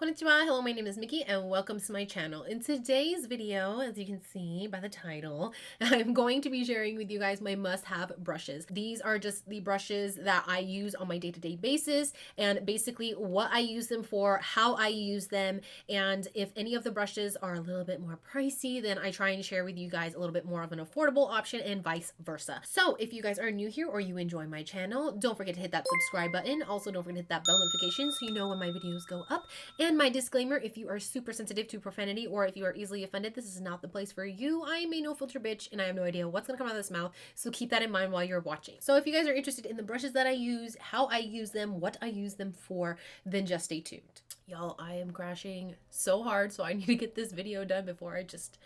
Konnichiwa, hello, my name is Miki and welcome to my channel. In today's video, as you can see by the title, I'm going to be sharing with you guys my must-have brushes. These are just the brushes that I use on my day-to-day basis and basically what I use them for, how I use them, and if any of the brushes are a little bit more pricey, then I try and share with you guys a little bit more of an affordable option and vice versa. So if you guys are new here or you enjoy my channel, don't forget to hit that subscribe button. Also, don't forget to hit that bell notification so you know when my videos go up. And my disclaimer, if you are super sensitive to profanity or if you are easily offended, this is not the place for you. I am a no filter bitch and I have no idea what's gonna come out of this mouth, so keep that in mind while you're watching. So if you guys are interested in the brushes that I use, how I use them, what I use them for, then just stay tuned. Y'all, I am crashing so hard, so I need to get this video done before I just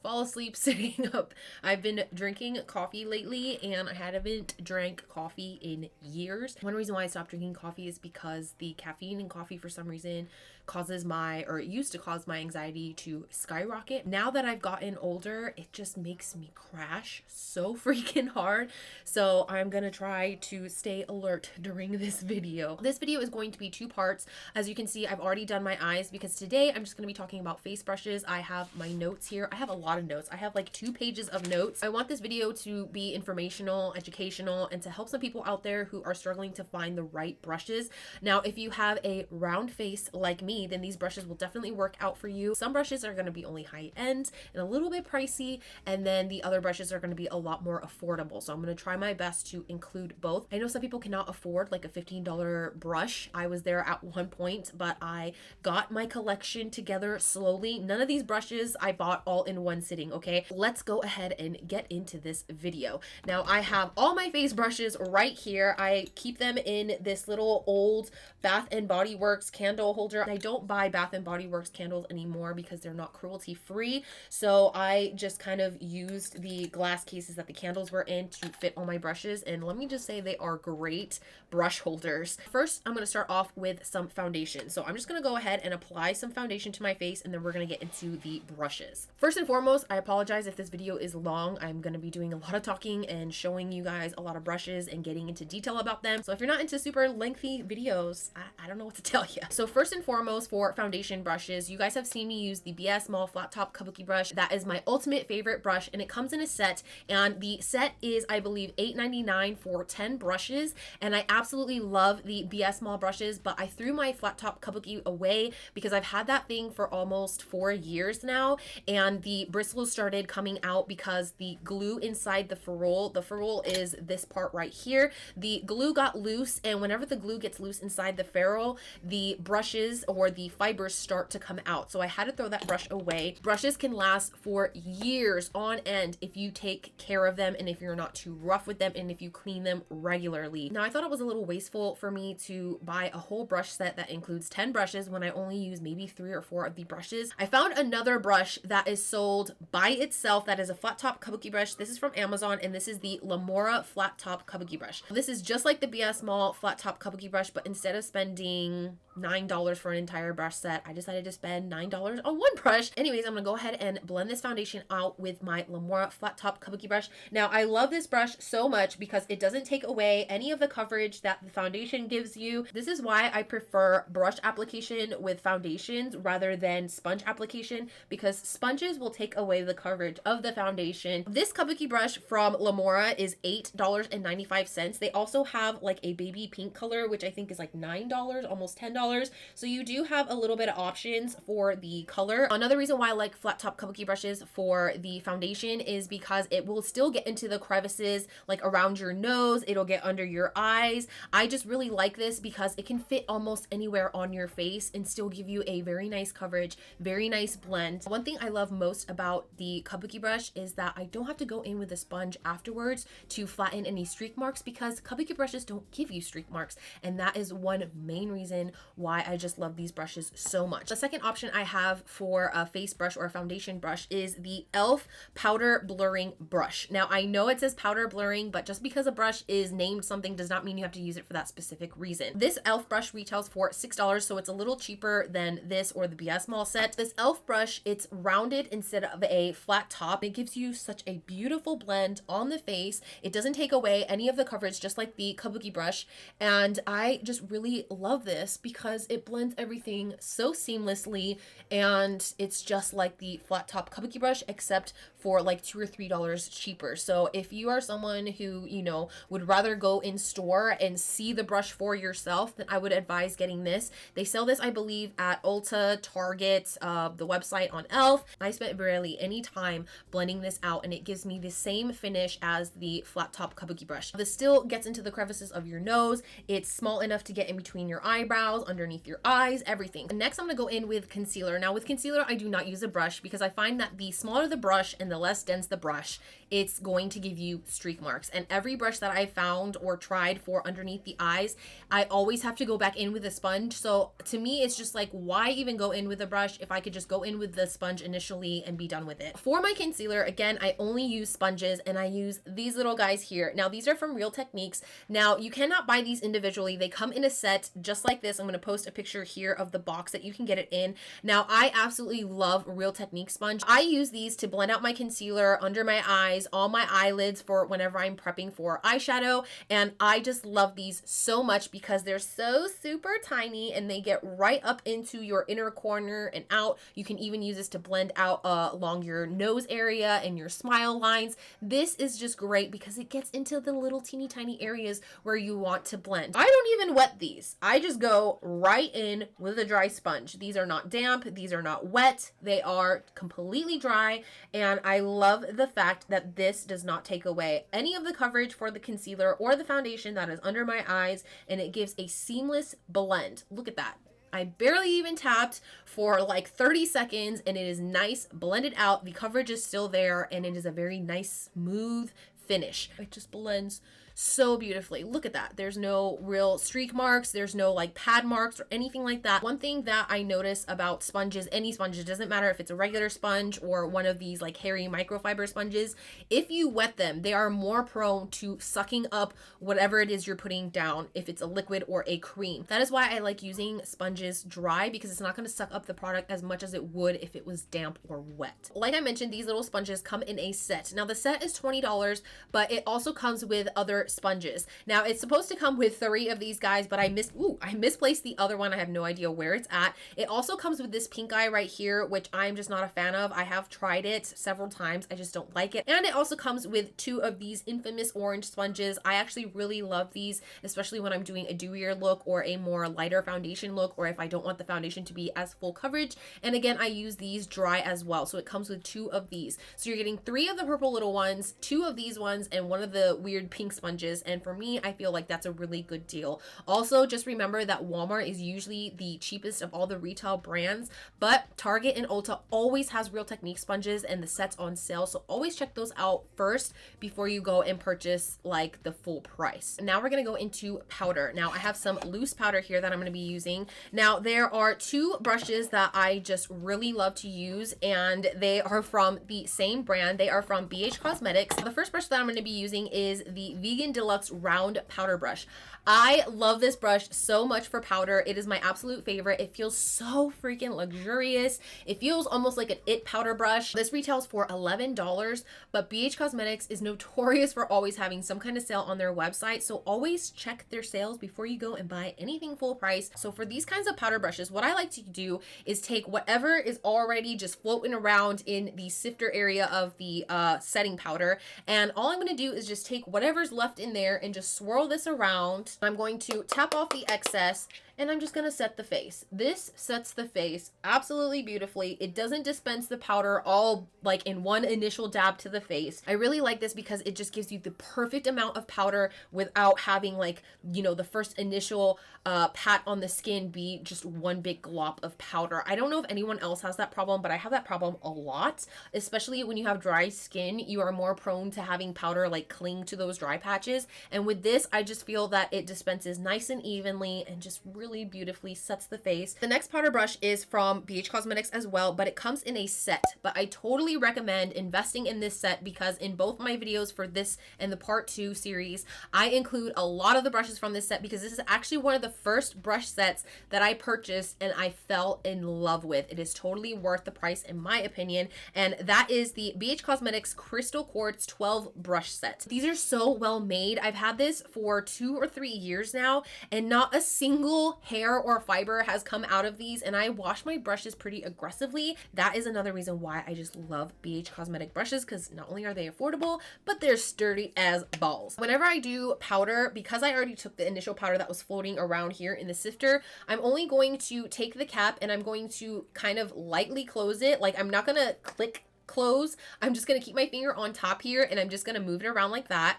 fall asleep sitting up. I've been drinking coffee lately and I haven't drank coffee in years. One reason why I stopped drinking coffee is because the caffeine in coffee for some reason causes it used to cause my anxiety to skyrocket. Now that I've gotten older, it just makes me crash so freaking hard. So I'm gonna try to stay alert during this video. This video is going to be two parts. As you can see, I've already done my eyes because today I'm just gonna be talking about face brushes. I have my notes here. I have a lot of notes. I have like 2 pages of notes. I want this video to be informational, educational, and to help some people out there who are struggling to find the right brushes. Now, if you have a round face like me, then these brushes will definitely work out for you. Some brushes are going to be only high end and a little bit pricey, and then the other brushes are going to be a lot more affordable. So I'm going to try my best to include both. I know some people cannot afford like a $15 brush. I was there at one point, but I got my collection together slowly. None of these brushes I bought all in one sitting. Okay, let's go ahead and get into this video. Now I have all my face brushes right here. I keep them in this little old Bath and Body Works candle holder. I don't buy Bath and Body Works candles anymore because they're not cruelty free. So I just kind of used the glass cases that the candles were in to fit all my brushes. And let me just say they are great brush holders. First, I'm going to start off with some foundation. So I'm just going to go ahead and apply some foundation to my face and then we're going to get into the brushes. First and foremost, I apologize if this video is long. I'm going to be doing a lot of talking and showing you guys a lot of brushes and getting into detail about them. So if you're not into super lengthy videos, I don't know what to tell you. So first and foremost, for foundation brushes, you guys have seen me use the BS Mall Flat Top Kabuki brush. That is my ultimate favorite brush and it comes in a set, and the set is, I believe, $8.99 for 10 brushes, and I absolutely love the BS Mall brushes, but I threw my Flat Top Kabuki away because I've had that thing for almost 4 years now, and the bristles started coming out because the glue inside the ferrule is this part right here. The glue got loose, and whenever the glue gets loose inside the ferrule, the brushes or the fibers start to come out. So I had to throw that brush away. Brushes can last for years on end if you take care of them and if you're not too rough with them and if you clean them regularly. Now I thought it was a little wasteful for me to buy a whole brush set that includes 10 brushes when I only use maybe 3 or 4 of the brushes. I found another brush that is sold by itself that is a flat top kabuki brush. This is from Amazon and this is the Lamora flat top kabuki brush. This is just like the BS Mall flat top kabuki brush, but instead of spending $9 for an entire brush set, I decided to spend $9 on one brush. Anyways, I'm gonna go ahead and blend this foundation out with my Lamora flat top kabuki brush. Now I love this brush so much because it doesn't take away any of the coverage that the foundation gives you. This is why I prefer brush application with foundations rather than sponge application, because sponges will take away the coverage of the foundation. This kabuki brush from Lamora is $8.95. They also have like a baby pink color, which I think is like $9, almost $10. So you do have a little bit of options for the color. Another reason why I like flat top kabuki brushes for the foundation is because it will still get into the crevices like around your nose. It'll get under your eyes. I just really like this because it can fit almost anywhere on your face and still give you a very nice coverage, very nice blend. One thing I love most about the kabuki brush is that I don't have to go in with a sponge afterwards to flatten any streak marks because kabuki brushes don't give you streak marks, and that is one main reason why I just love these brushes so much. The second option I have for a face brush or a foundation brush is the e.l.f. powder blurring brush. Now I know it says powder blurring, but just because a brush is named something does not mean you have to use it for that specific reason. This e.l.f. brush retails for $6, so it's a little cheaper than this or the BS Mall set. This e.l.f. brush, it's rounded instead of a flat top. It gives you such a beautiful blend on the face. It doesn't take away any of the coverage, just like the kabuki brush, and I just really love this because it blends everything everything so seamlessly, and it's just like the flat top kabuki brush except for like $2 or $3 cheaper. So if you are someone who, you know, would rather go in store and see the brush for yourself, then I would advise getting this. They sell this, I believe, at Ulta, Target, the website on Elf. I spent barely any time blending this out, and it gives me the same finish as the flat top kabuki brush. This still gets into the crevices of your nose. It's small enough to get in between your eyebrows, underneath your eyes, everything. Next, I'm gonna go in with concealer. Now with concealer, I do not use a brush because I find that the smaller the brush and the less dense the brush, it's going to give you streak marks. And every brush that I found or tried for underneath the eyes, I always have to go back in with a sponge. So to me, it's just like, why even go in with a brush if I could just go in with the sponge initially and be done with it? For my concealer, again, I only use sponges, and I use these little guys here. Now these are from Real Techniques. Now you cannot buy these individually. They come in a set just like this. I'm going to post a picture here of the box that you can get it in. Now I absolutely love Real Techniques sponge. I use these to blend out my concealer under my eyes, on my eyelids for whenever I'm prepping for eyeshadow, and I just love these so much because they're so super tiny and they get right up into your inner corner and out. You can even use this to blend out along your nose area and your smile lines. This is just great because it gets into the little teeny tiny areas where you want to blend. I don't even wet these. I just go right in with a dry sponge. These are not damp. These are not wet. They are completely dry, and I love the fact that this does not take away any of the coverage for the concealer or the foundation that is under my eyes, and it gives a seamless blend. Look at that. I barely even tapped for like 30 seconds and it is nice, blended out. The coverage is still there, and it is a very nice, smooth finish. It just blends so beautifully. Look at that. There's no real streak marks. There's no like pad marks or anything like that. One thing that I notice about sponges, any sponge, it doesn't matter if it's a regular sponge or one of these like hairy microfiber sponges, if you wet them, they are more prone to sucking up whatever it is you're putting down, if it's a liquid or a cream. That is why I like using sponges dry, because it's not going to suck up the product as much as it would if it was damp or wet. Like I mentioned, these little sponges come in a set. Now the set is $20, but it also comes with other sponges. Now it's supposed to come with 3 of these guys, but I misplaced the other one. I have no idea where it's at. It also comes with this pink eye right here, which I'm just not a fan of. I have tried it several times. I just don't like it. And it also comes with 2 of these infamous orange sponges. I actually really love these, especially when I'm doing a dewier look or a more lighter foundation look, or if I don't want the foundation to be as full coverage. And again, I use these dry as well. So it comes with 2 of these. So you're getting 3 of the purple little ones, 2 of these ones, and 1 of the weird pink sponges. And for me, I feel like that's a really good deal. Also, just remember that Walmart is usually the cheapest of all the retail brands, but Target and Ulta always has Real Techniques sponges and the sets on sale. So always check those out first before you go and purchase like the full price. Now we're going to go into powder. Now I have some loose powder here that I'm going to be using. Now there are 2 brushes that I just really love to use, and they are from the same brand. They are from BH Cosmetics. The first brush that I'm going to be using is the Vegan Deluxe Round Powder Brush. I love this brush so much for powder. It is my absolute favorite. It feels so freaking luxurious. It feels almost like an IT powder brush. This retails for $11, but BH Cosmetics is notorious for always having some kind of sale on their website. So always check their sales before you go and buy anything full price. So for these kinds of powder brushes, what I like to do is take whatever is already just floating around in the sifter area of the setting powder. And all I'm going to do is just take whatever's left in there and just swirl this around. I'm going to tap off the excess, and I'm just going to set the face. This sets the face absolutely beautifully. It doesn't dispense the powder all like in one initial dab to the face. I really like this because it just gives you the perfect amount of powder without having like, you know, the first initial pat on the skin be just one big glop of powder. I don't know if anyone else has that problem, but I have that problem a lot, especially when you have dry skin. You are more prone to having powder like cling to those dry patches. And with this, I just feel that it dispenses nice and evenly and just really beautifully sets the face. The next powder brush is from BH Cosmetics as well, but it comes in a set. But I totally recommend investing in this set because in both my videos for this and the part 2 series, I include a lot of the brushes from this set because this is actually one of the first brush sets that I purchased and I fell in love with. It is totally worth the price in my opinion, and that is the BH Cosmetics Crystal Quartz 12 brush set. These are so well made. I've had this for 2 or 3 years now, and not a single little hair or fiber has come out of these, and I wash my brushes pretty aggressively. That is another reason why I just love BH Cosmetic brushes, because not only are they affordable, but they're sturdy as balls. Whenever I do powder, because I already took the initial powder that was floating around here in the sifter, I'm only going to take the cap and I'm going to kind of lightly close it. Like, I'm not gonna click close. I'm just gonna keep my finger on top here and I'm just gonna move it around like that.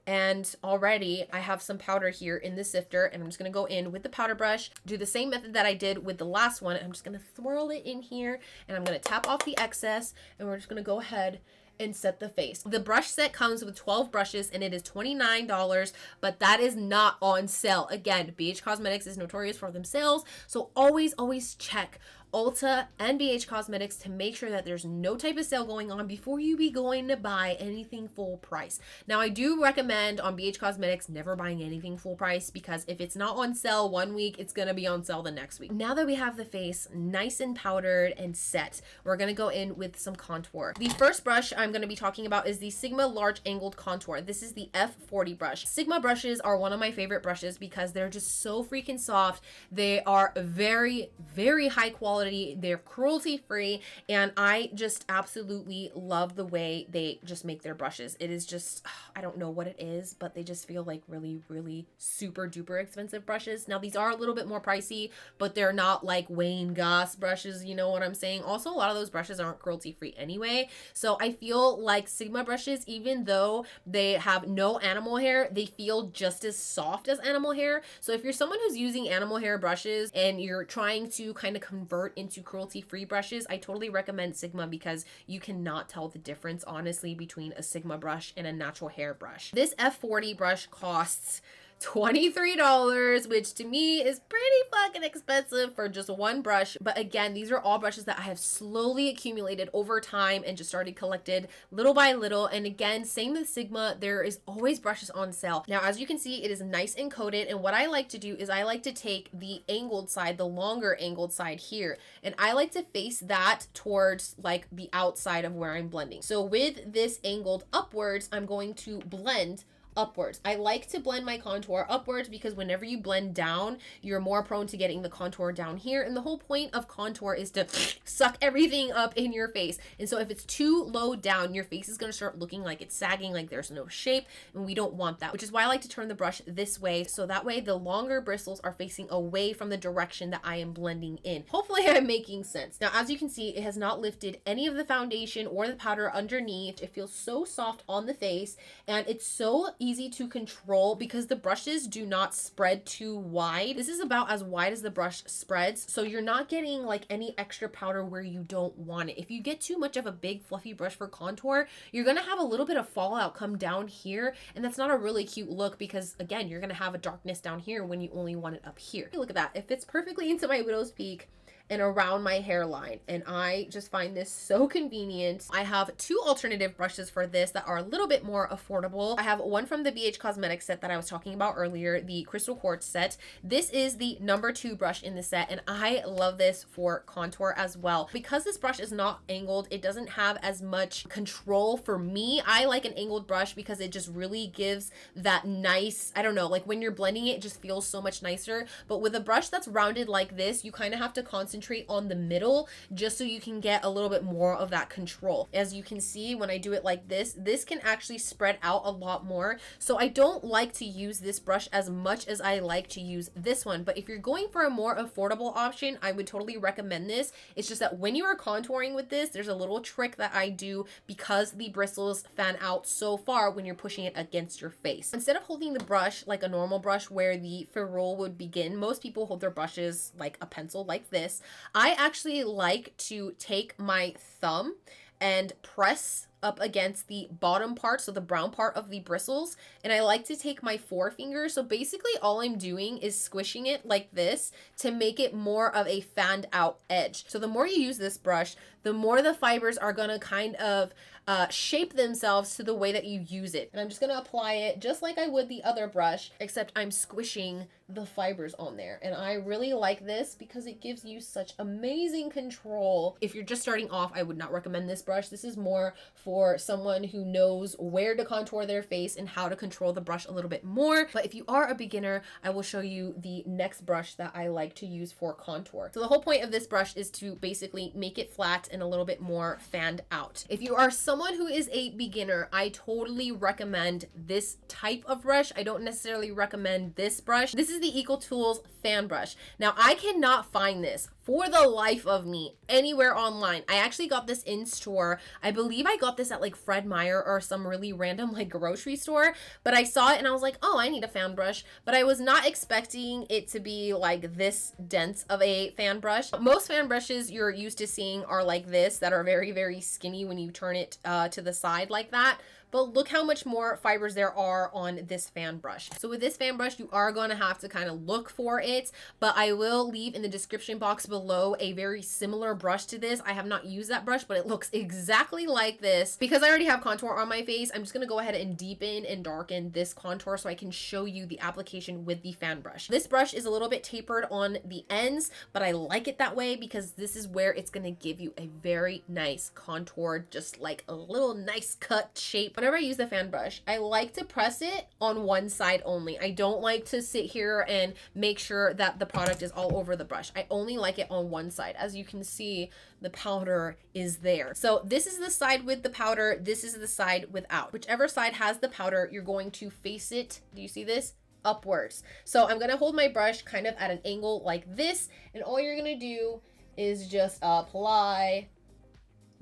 And already I have some powder here in the sifter, and I'm just gonna go in with the powder brush, do the same method that I did with the last one. I'm just gonna swirl it in here and I'm gonna tap off the excess, and we're just gonna go ahead and set the face. The brush set comes with 12 brushes and it is $29, but that is not on sale. Again, BH Cosmetics is notorious for them sales, so always check Ulta and BH Cosmetics to make sure that there's no type of sale going on before you be going to buy anything full price. Now, I do recommend on BH Cosmetics never buying anything full price, because if it's not on sale one week, it's gonna be on sale the next week. Now that we have the face nice and powdered and set, we're gonna go in with some contour. The first brush I'm gonna be talking about is the Sigma Large Angled Contour. This is the F40 brush. Sigma brushes are one of my favorite brushes because they're just so freaking soft. They are very high quality. They're cruelty free, and I just absolutely love the way they just make their brushes. It is just, I don't know what it is, but they just feel like really super duper expensive brushes. Now, these are a little bit more pricey, but they're not like Wayne Goss brushes, you know what I'm saying? Also, a lot of those brushes aren't cruelty free anyway, so I feel like Sigma brushes, even though they have no animal hair, they feel just as soft as animal hair. So if you're someone who's using animal hair brushes and you're trying to kind of convert into cruelty-free brushes, I totally recommend Sigma, because you cannot tell the difference, honestly, between a Sigma brush and a natural hair brush. This F40 brush costs $23, which to me is pretty fucking expensive for just one brush. But again, these are all brushes that I have slowly accumulated over time and just started collected little by little. And again, same with Sigma, there is always brushes on sale. Now, as you can see, it is nice and coated, and what I like to do is I like to take the angled side, the longer angled side here, and I like to face that towards like the outside of where I'm blending. So with this angled upwards, I'm going to blend upwards. I like to blend my contour upwards because whenever you blend down, you're more prone to getting the contour down here. And the whole point of contour is to suck everything up in your face. And so if it's too low down, your face is going to start looking like it's sagging, like there's no shape, and we don't want that, which is why I like to turn the brush this way. So that way the longer bristles are facing away from the direction that I am blending in. Hopefully I'm making sense. Now, as you can see, it has not lifted any of the foundation or the powder underneath. It feels so soft on the face, and it's so easy to control because the brushes do not spread too wide. This is about as wide as the brush spreads, so you're not getting like any extra powder where you don't want it. If you get too much of a big fluffy brush for contour, you're gonna have a little bit of fallout come down here, and that's not a really cute look because again, you're gonna have a darkness down here when you only want it up here. Look at that, it fits perfectly into my widow's peak and around my hairline, and I just find this so convenient. I have two alternative brushes for this that are a little bit more affordable. I have one from the BH Cosmetics set that I was talking about earlier, the Crystal Quartz set. This is the number 2 brush in the set, and I love this for contour as well. Because this brush is not angled, it doesn't have as much control for me. I like an angled brush because it just really gives that nice, I don't know, like when you're blending it, it just feels so much nicer. But with a brush that's rounded like this, you kind of have to concentrate on the middle just so you can get a little bit more of that control. As you can see, when I do it like this, this can actually spread out a lot more. So I don't like to use this brush as much as I like to use this one. But if you're going for a more affordable option, I would totally recommend this. It's just that when you are contouring with this, there's a little trick that I do because the bristles fan out so far when you're pushing it against your face. Instead of holding the brush like a normal brush where the ferrule would begin, most people hold their brushes like a pencil like this. I actually like to take my thumb and press up against the bottom part, so the brown part of the bristles, and I like to take my forefinger. So basically all I'm doing is squishing it like this to make it more of a fanned out edge. So the more you use this brush, the more the fibers are gonna kind of shape themselves to the way that you use it. And I'm just gonna apply it just like I would the other brush, except I'm squishing the fibers on there. And I really like this because it gives you such amazing control. If you're just starting off, I would not recommend this brush. This is more for for someone who knows where to contour their face and how to control the brush a little bit more. But if you are a beginner, I will show you the next brush that I like to use for contour. So the whole point of this brush is to basically make it flat and a little bit more fanned out. If you are someone who is a beginner, I totally recommend this type of brush. I don't necessarily recommend this brush. This is the Ecotools Fan Brush. Now, I cannot find this for the life of me anywhere online. I actually got this in store. I believe I got this at like Fred Meyer or some really random like grocery store, but I saw it and I was like, oh, I need a fan brush. But I was not expecting it to be like this dense of a fan brush. Most fan brushes you're used to seeing are like this, that are very, very skinny when you turn it to the side like that. But look how much more fibers there are on this fan brush. So with this fan brush, you are going to have to kind of look for it, but I will leave in the description box below a very similar brush to this. I have not used that brush, but it looks exactly like this. Because I already have contour on my face, I'm just going to go ahead and deepen and darken this contour so I can show you the application with the fan brush. This brush is a little bit tapered on the ends, but I like it that way because this is where it's going to give you a very nice contour, just like a little nice cut shape. Whenever I use the fan brush, I like to press it on one side only. I don't like to sit here and make sure that the product is all over the brush. I only like it on one side. As you can see, the powder is there. So this is the side with the powder. This is the side without. Whichever side has the powder, you're going to face it. Do you see this? Upwards. So I'm going to hold my brush kind of at an angle like this, and all you're going to do is just apply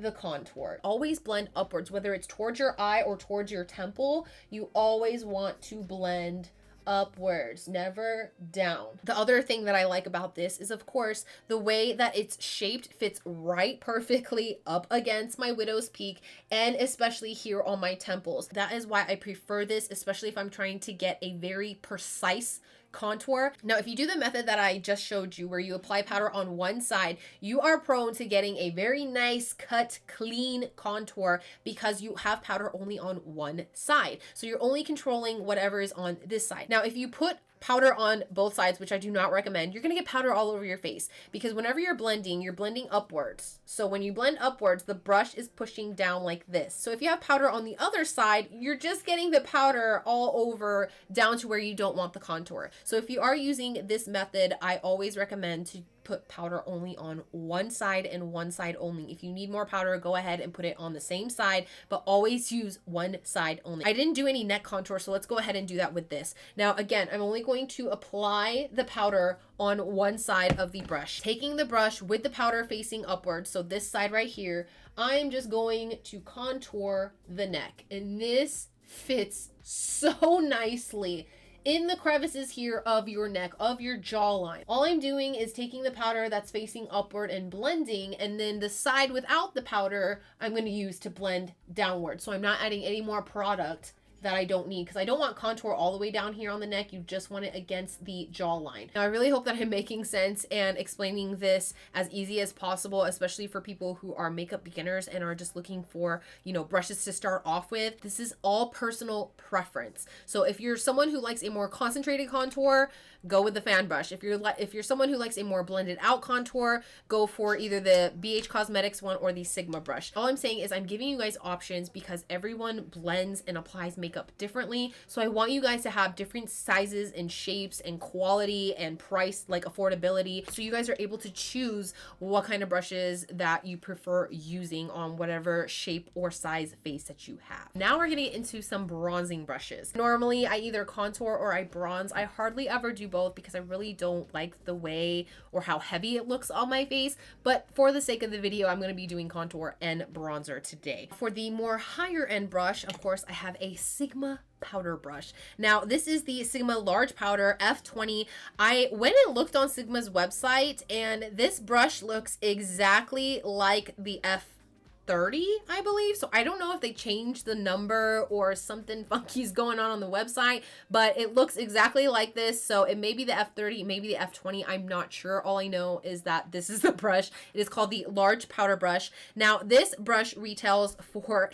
the contour. Always blend upwards, whether it's towards your eye or towards your temple. You always want to blend upwards, never down. The other thing that I like about this is, of course, the way that it's shaped fits right perfectly up against my widow's peak, and especially here on my temples. That is why I prefer this, especially if I'm trying to get a very precise contour. Now, if you do the method that I just showed you, where you apply powder on one side, you are prone to getting a very nice cut, clean contour because you have powder only on one side. So you're only controlling whatever is on this side. Now, if you put powder on both sides, which I do not recommend, you're going to get powder all over your face because whenever you're blending upwards. So when you blend upwards, the brush is pushing down like this. So if you have powder on the other side, you're just getting the powder all over down to where you don't want the contour. So if you are using this method, I always recommend to put powder only on one side and one side only. If you need more powder, go ahead and put it on the same side, but always use one side only. I didn't do any neck contour, so let's go ahead and do that with this. Now, again, I'm only going to apply the powder on one side of the brush. Taking the brush with the powder facing upwards, so this side right here, I'm just going to contour the neck. And this fits so nicely in the crevices here of your neck, of your jawline. All I'm doing is taking the powder that's facing upward and blending, and then the side without the powder, I'm going to use to blend downward. So I'm not adding any more product that I don't need, because I don't want contour all the way down here on the neck. You just want it against the jawline. Now, I really hope that I'm making sense and explaining this as easy as possible, especially for people who are makeup beginners and are just looking for, you know, brushes to start off with. This is all personal preference. So if you're someone who likes a more concentrated contour, go with the fan brush. If you're someone who likes a more blended out contour, go for either the BH Cosmetics one or the Sigma brush. All I'm saying is I'm giving you guys options because everyone blends and applies makeup differently. So I want you guys to have different sizes and shapes and quality and price, like affordability. So you guys are able to choose what kind of brushes that you prefer using on whatever shape or size face that you have. Now we're gonna get into some bronzing brushes. Normally I either contour or I bronze. I hardly ever do both because I really don't like the way or how heavy it looks on my face, but for the sake of the video, I'm going to be doing contour and bronzer today. For the more higher end brush, of course, I have a Sigma powder brush. Now, this is the Sigma large powder F20. I went and looked on Sigma's website, and this brush looks exactly like the F30, I believe. So I don't know if they changed the number or something funky's going on the website, but it looks exactly like this. So it may be the F30, maybe the F20. I'm not sure. All I know is that this is the brush. It is called the large powder brush. Now, this brush retails for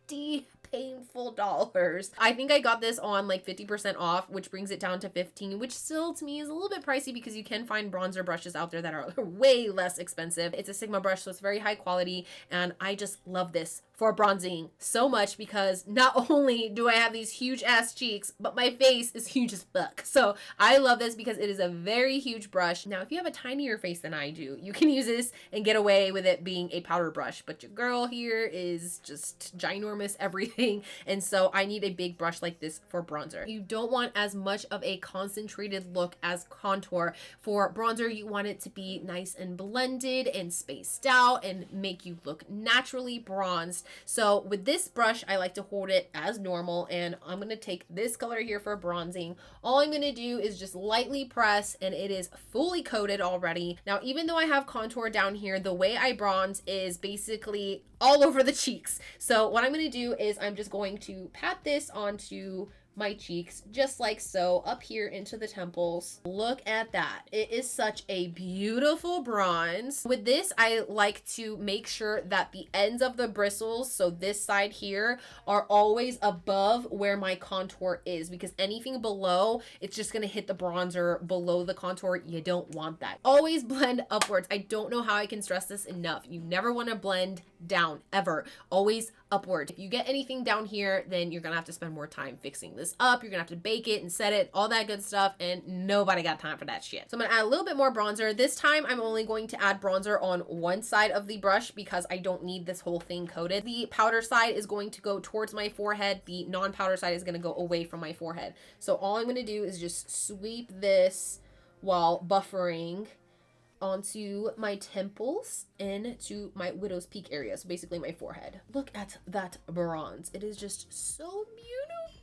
$30 painful dollars. I think I got this on like 50% off, which brings it down to 15, which still to me is a little bit pricey because you can find bronzer brushes out there that are way less expensive. It's a Sigma brush, so it's very high quality, and I just love this for bronzing so much because not only do I have these huge ass cheeks, but my face is huge as fuck. So I love this because it is a very huge brush. Now, if you have a tinier face than I do, you can use this and get away with it being a powder brush, but your girl here is just ginormous everything. And so I need a big brush like this for bronzer. You don't want as much of a concentrated look as contour. For bronzer, you want it to be nice and blended and spaced out and make you look naturally bronzed. So with this brush, I like to hold it as normal, and I'm going to take this color here for bronzing. All I'm going to do is just lightly press, and it is fully coated already. Now, even though I have contour down here, the way I bronze is basically all over the cheeks. So what I'm going to do is I'm just going to pat this onto my cheeks just like so, up here into the temples. Look at that. It is such a beautiful bronze. With this, I like to make sure that the ends of the bristles, so this side here, are always above where my contour is, because anything below, it's just gonna hit the bronzer below the contour. You don't want that. Always blend upwards. I don't know how I can stress this enough. You never want to blend down, ever. Always upward. If you get anything down here, then you're gonna have to spend more time fixing this up. You're gonna have to bake it and set it, all that good stuff, and nobody got time for that shit. So I'm gonna add a little bit more bronzer. This time I'm only going to add bronzer on one side of the brush because I don't need this whole thing coated. The powder side is going to go towards my forehead. The non-powder side is gonna go away from my forehead. So all I'm gonna do is just sweep this while buffering onto my temples and to my widow's peak area, so basically my forehead. Look at that bronze. It is just so beautiful.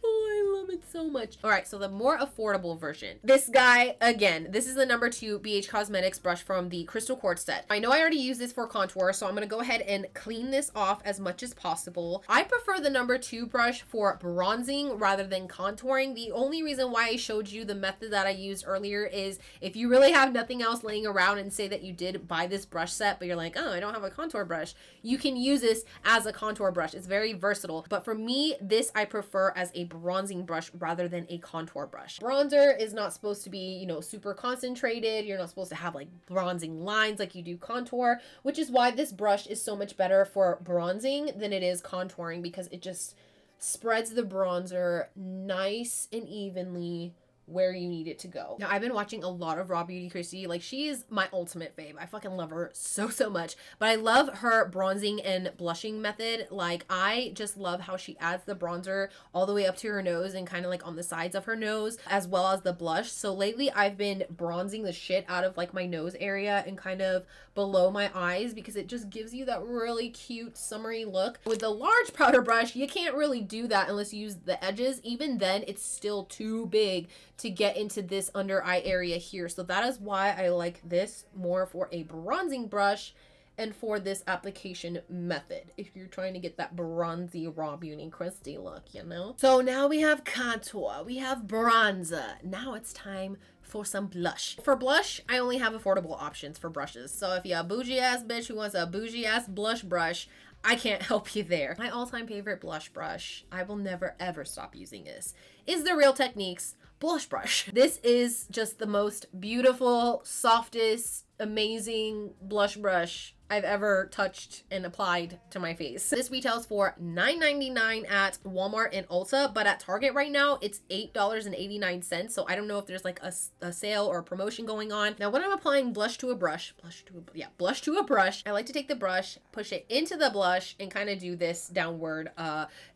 I love it so much. All right, so the more affordable version. This guy, again, this is the number 2 BH Cosmetics brush from the Crystal Quartz set. I know I already used this for contour, so I'm gonna go ahead and clean this off as much as possible. I prefer the number 2 brush for bronzing rather than contouring. The only reason why I showed you the method that I used earlier is if you really have nothing else laying around and say that you did buy this brush set, but you're like, oh, I don't have a contour brush, you can use this as a contour brush. It's very versatile. But for me, this I prefer as a bronzing brush rather than a contour brush. Bronzer is not supposed to be, you know, super concentrated. You're not supposed to have like bronzing lines like you do contour, which is why this brush is so much better for bronzing than it is contouring, because it just spreads the bronzer nice and evenly where you need it to go. Now, I've been watching a lot of Raw Beauty Christy. Like, she is my ultimate fave. I fucking love her so much. But I love her bronzing and blushing method. Like, I just love how she adds the bronzer all the way up to her nose and kind of like on the sides of her nose, as well as the blush. So lately I've been bronzing the shit out of like my nose area and kind of below my eyes, because it just gives you that really cute summery look. With the large powder brush, you can't really do that unless you use the edges. Even then, it's still too big to get into this under eye area here. So that is why I like this more for a bronzing brush and for this application method, if you're trying to get that bronzy Raw Beauty Christy look, you know? So now we have contour, we have bronzer. Now it's time for some blush. For blush, I only have affordable options for brushes. So if you're a bougie ass bitch who wants a bougie ass blush brush, I can't help you there. My all-time favorite blush brush, I will never ever stop using this, is the Real Techniques blush brush. This is just the most beautiful, softest, amazing blush brush I've ever touched and applied to my face. This retails for $9.99 at Walmart and Ulta, but at Target right now, it's $8.89. So I don't know if there's like a sale or a promotion going on. Now, when I'm applying blush to a brush, I like to take the brush, push it into the blush, and kind of do this downward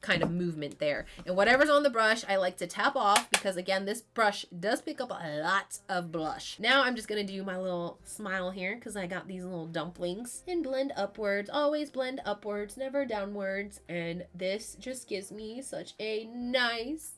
kind of movement there. And whatever's on the brush, I like to tap off, because again, this brush does pick up a lot of blush. Now I'm just gonna do my little smile here, because I got these little dumplings, and blend upwards. Always blend upwards, never downwards. And this just gives me such a nice,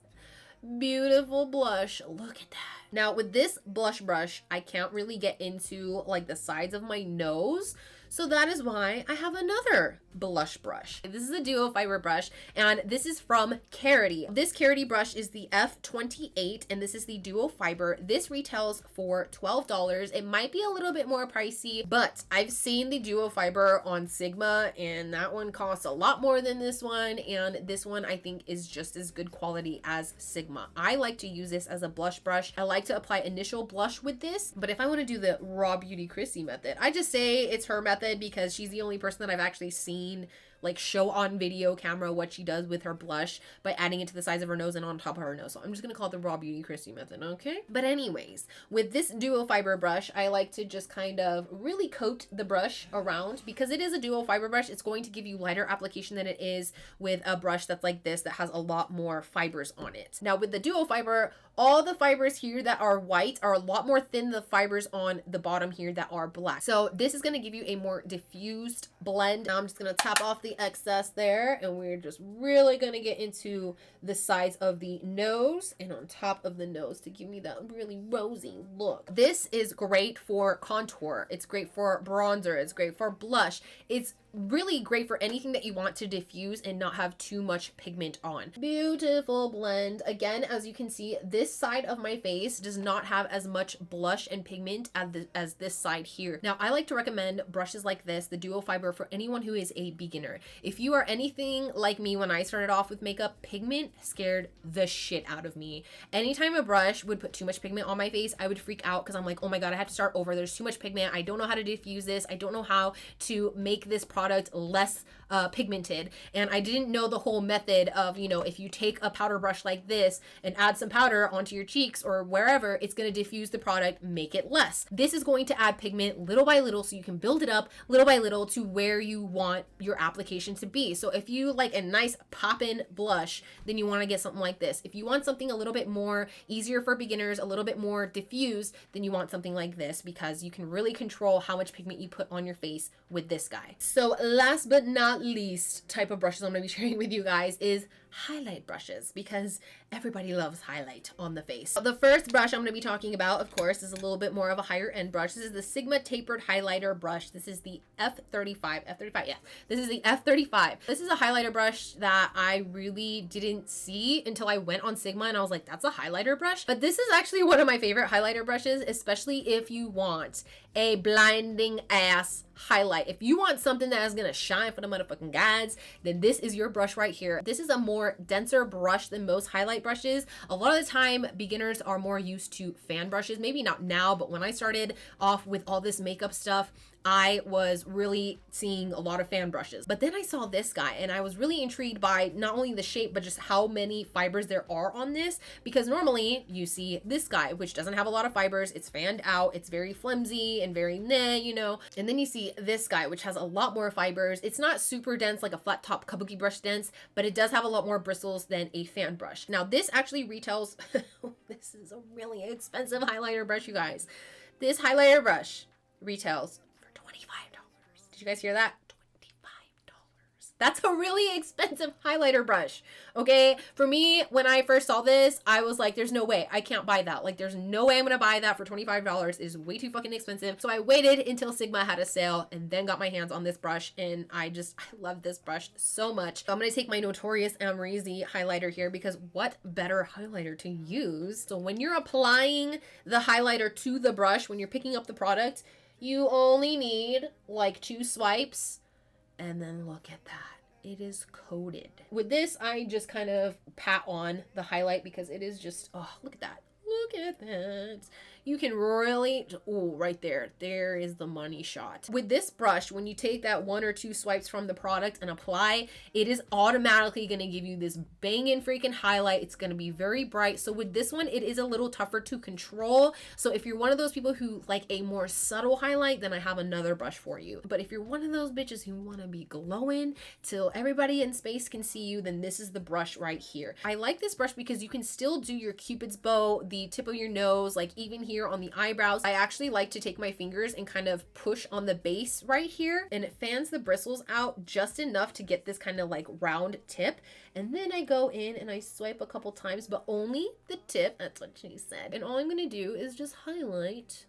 beautiful blush. Look at that. Now with this blush brush, I can't really get into like the sides of my nose, so that is why I have another blush brush. This is a duo fiber brush, and this is from Cruelty. This Cruelty brush is the F28, and this is the duo fiber. This retails for $12. It might be a little bit more pricey, but I've seen the duo fiber on Sigma, and that one costs a lot more than this one, and this one I think is just as good quality as Sigma. I like to use this as a blush brush. I like to apply initial blush with this, but if I want to do the Raw Beauty Christy method, I just say it's her method because she's the only person that I've actually seen like show on video camera what she does with her blush by adding it to the sides of her nose and on top of her nose. So I'm just gonna call it the Raw Beauty Christy method, okay? But anyways, with this duo fiber brush, I like to just kind of really coat the brush around. Because it is a duo fiber brush, it's going to give you lighter application than it is with a brush that's like this that has a lot more fibers on it. Now with the duo fiber, all the fibers here that are white are a lot more thin than the fibers on the bottom here that are black. So this is going to give you a more diffused blend. Now I'm just going to tap off the excess there, and we're just really going to get into the sides of the nose and on top of the nose to give me that really rosy look. This is great for contour. It's great for bronzer. It's great for blush. It's really great for anything that you want to diffuse and not have too much pigment on. Beautiful blend. Again, as you can see, this side of my face does not have as much blush and pigment as this side here. Now, I like to recommend brushes like this, the duo fiber, for anyone who is a beginner. If you are anything like me when I started off with makeup, pigment scared the shit out of me. Anytime a brush would put too much pigment on my face, I would freak out because I'm like, oh my God, I have to start over. There's too much pigment. I don't know how to diffuse this. I don't know how to make this product less pigmented. And I didn't know the whole method of, you know, if you take a powder brush like this and add some powder onto your cheeks or wherever, it's going to diffuse the product, make it less. This is going to add pigment little by little, so you can build it up little by little to where you want your application to be. So if you like a nice pop-in blush, then you want to get something like this. If you want something a little bit more easier for beginners, a little bit more diffused, then you want something like this, because you can really control how much pigment you put on your face with this guy. So last but not least type of brushes I'm going to be sharing with you guys is highlight brushes, because everybody loves highlight on the face. The first brush I'm going to be talking about, of course, is a little bit more of a higher end brush. This is the Sigma Tapered Highlighter Brush. This is the F35, yeah. This is the F35. This is a highlighter brush that I really didn't see until I went on Sigma and I was like, that's a highlighter brush? But this is actually one of my favorite highlighter brushes, especially if you want a blinding ass highlight. If you want something that is going to shine for the motherfucking gods, then this is your brush right here. This is a more denser brush than most highlight brushes. A lot of the time, beginners are more used to fan brushes. Maybe not now, but when I started off with all this makeup stuff, I was really seeing a lot of fan brushes. But then I saw this guy and I was really intrigued by not only the shape, but just how many fibers there are on this. Because normally you see this guy, which doesn't have a lot of fibers. It's fanned out. It's very flimsy and very meh, you know. And then you see this guy, which has a lot more fibers. It's not super dense like a flat top kabuki brush dense, but it does have a lot more bristles than a fan brush. Now this actually retails, this is a really expensive highlighter brush, you guys. This highlighter brush retails $25. Did you guys hear that? $25. That's a really expensive highlighter brush. Okay, for me, when I first saw this, I was like, there's no way I can't buy that. Like, there's no way I'm gonna buy that for $25. It is way too fucking expensive. So I waited until Sigma had a sale and then got my hands on this brush, and I love this brush so much. I'm gonna take my Notorious Amrezy highlighter here, because what better highlighter to use? So when you're applying the highlighter to the brush, when you're picking up the product, you only need like 2 swipes, and then look at that. It is coated. With this, I just kind of pat on the highlight because it is just, oh, look at that. Look at that. You can really, oh, right there. There is the money shot. With this brush, when you take that 1 or 2 swipes from the product and apply, it is automatically going to give you this banging freaking highlight. It's going to be very bright. So with this one, it is a little tougher to control. So if you're one of those people who like a more subtle highlight, then I have another brush for you. But if you're one of those bitches who want to be glowing till everybody in space can see you, then this is the brush right here. I like this brush because you can still do your Cupid's bow, the tip of your nose, like even here on the eyebrows. I actually like to take my fingers and kind of push on the base right here, and it fans the bristles out just enough to get this kind of like round tip. And then I go in and I swipe a couple times, but only the tip. That's what she said. And all I'm going to do is just highlight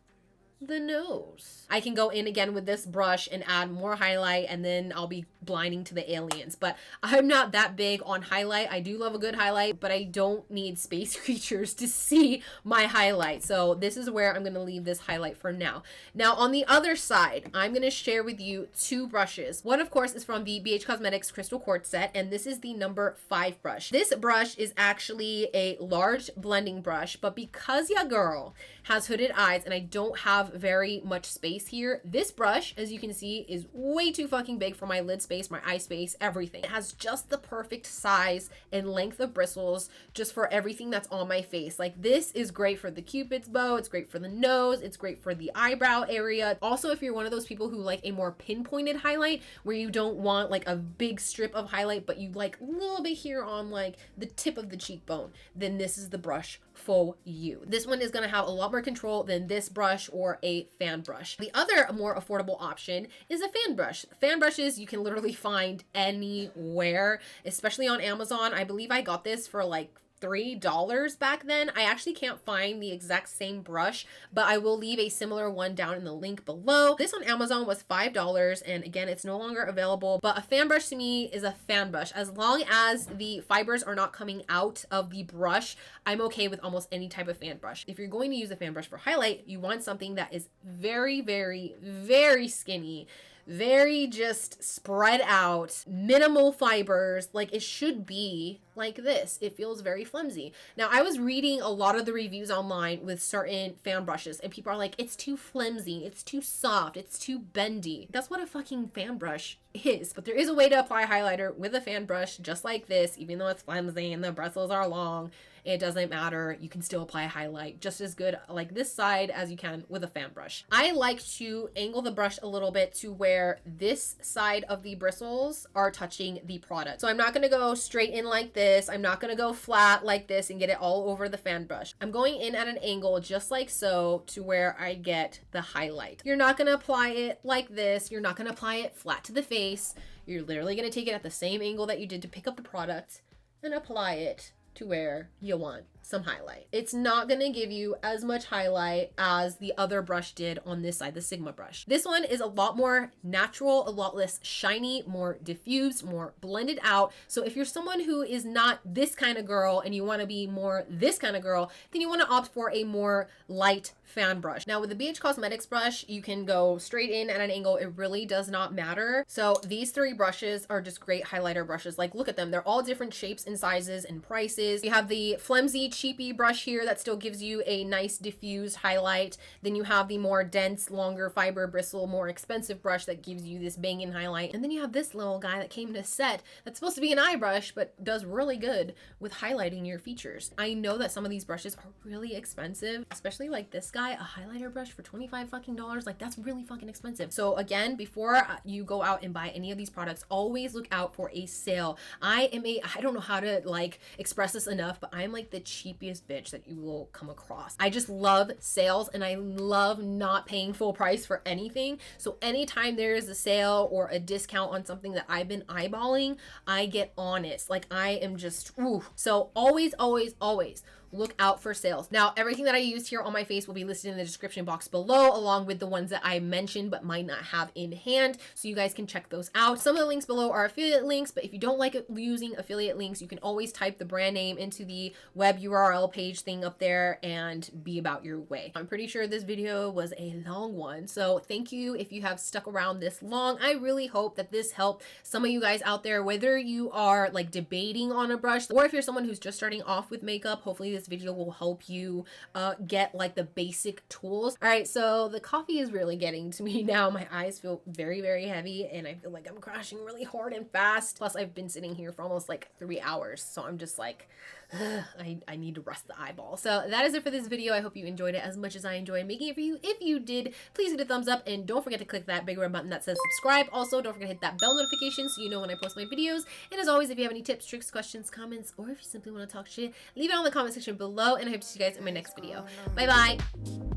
the nose. I can go in again with this brush and add more highlight, and then I'll be blinding to the aliens. But I'm not that big on highlight. I do love a good highlight, but I don't need space creatures to see my highlight. So this is where I'm going to leave this highlight for now. Now on the other side, I'm going to share with you 2 brushes. One, of course, is from the BH Cosmetics Crystal Quartz set, and this is the number 5 brush. This brush is actually a large blending brush, but because ya girl has hooded eyes and I don't have have very much space here. This brush, as you can see, is way too fucking big for my lid space, my eye space, everything. It has just the perfect size and length of bristles just for everything that's on my face. Like, this is great for the Cupid's bow, it's great for the nose, it's great for the eyebrow area. Also, if you're one of those people who like a more pinpointed highlight where you don't want like a big strip of highlight, but you like a little bit here on like the tip of the cheekbone, then this is the brush for you. This one is going to have a lot more control than this brush or a fan brush. The other more affordable option is a fan brush. Fan brushes you can literally find anywhere, especially on Amazon. I believe I got this for like $3 back then. I actually can't find the exact same brush, but I will leave a similar one down in the link below. This on Amazon was $5, and again, it's no longer available, but a fan brush to me is a fan brush. As long as the fibers are not coming out of the brush, I'm okay with almost any type of fan brush. If you're going to use a fan brush for highlight, you want something that is very, very, very skinny, very just spread out, minimal fibers. Like, it should be like this. It feels very flimsy. Now, I was reading a lot of the reviews online with certain fan brushes, and people are like, it's too flimsy, it's too soft, it's too bendy. That's what a fucking fan brush is. But there is a way to apply highlighter with a fan brush just like this, even though it's flimsy and the bristles are long. It doesn't matter. You can still apply a highlight just as good like this side as you can with a fan brush. I like to angle the brush a little bit to where this side of the bristles are touching the product. So I'm not going to go straight in like this. I'm not going to go flat like this and get it all over the fan brush. I'm going in at an angle just like so to where I get the highlight. You're not going to apply it like this. You're not going to apply it flat to the face. You're literally going to take it at the same angle that you did to pick up the product and apply it to where you want some highlight. It's not going to give you as much highlight as the other brush did on this side, the Sigma brush. This one is a lot more natural, a lot less shiny, more diffused, more blended out. So if you're someone who is not this kind of girl and you want to be more this kind of girl, then you want to opt for a more light fan brush. Now with the BH Cosmetics brush, you can go straight in at an angle. It really does not matter. So these three brushes are just great highlighter brushes. Like, look at them. They're all different shapes and sizes and prices. You have the flimsy, cheapy brush here that still gives you a nice diffused highlight. Then you have the more dense, longer fiber bristle, more expensive brush that gives you this banging highlight. And then you have this little guy that came in a set that's supposed to be an eye brush, but does really good with highlighting your features. I know that some of these brushes are really expensive, especially like this guy, a highlighter brush for $25 fucking dollars. Like, that's really fucking expensive. So again, before you go out and buy any of these products, always look out for a sale. I don't know how to like express this enough, but I'm like the cheapest bitch that you will come across. I just love sales and I love not paying full price for anything. So anytime there is a sale or a discount on something that I've been eyeballing, I get on it. Like, I am just, ooh. So always, always, always look out for sales. Now, everything that I used here on my face will be listed in the description box below, along with the ones that I mentioned but might not have in hand, so you guys can check those out. Some of the links below are affiliate links, but if you don't like using affiliate links, you can always type the brand name into the web URL page thing up there and be about your way. I'm pretty sure this video was a long one, so thank you if you have stuck around this long. I really hope that this helped some of you guys out there, whether you are like debating on a brush or if you're someone who's just starting off with makeup. Hopefully this video will help you get like the basic tools. All right, so the coffee is really getting to me now. My eyes feel very, very heavy and I feel like I'm crashing really hard and fast. Plus I've been sitting here for almost like 3 hours. So I'm just like, I need to rest the eyeball. So that is it for this video. I hope you enjoyed it as much as I enjoyed making it for you. If you did, please hit a thumbs up and don't forget to click that big red button that says subscribe. Also, don't forget to hit that bell notification so you know when I post my videos. And as always, if you have any tips, tricks, questions, comments, or if you simply want to talk shit, leave it on the comment section below, and I hope to see you guys in my next video. Bye bye.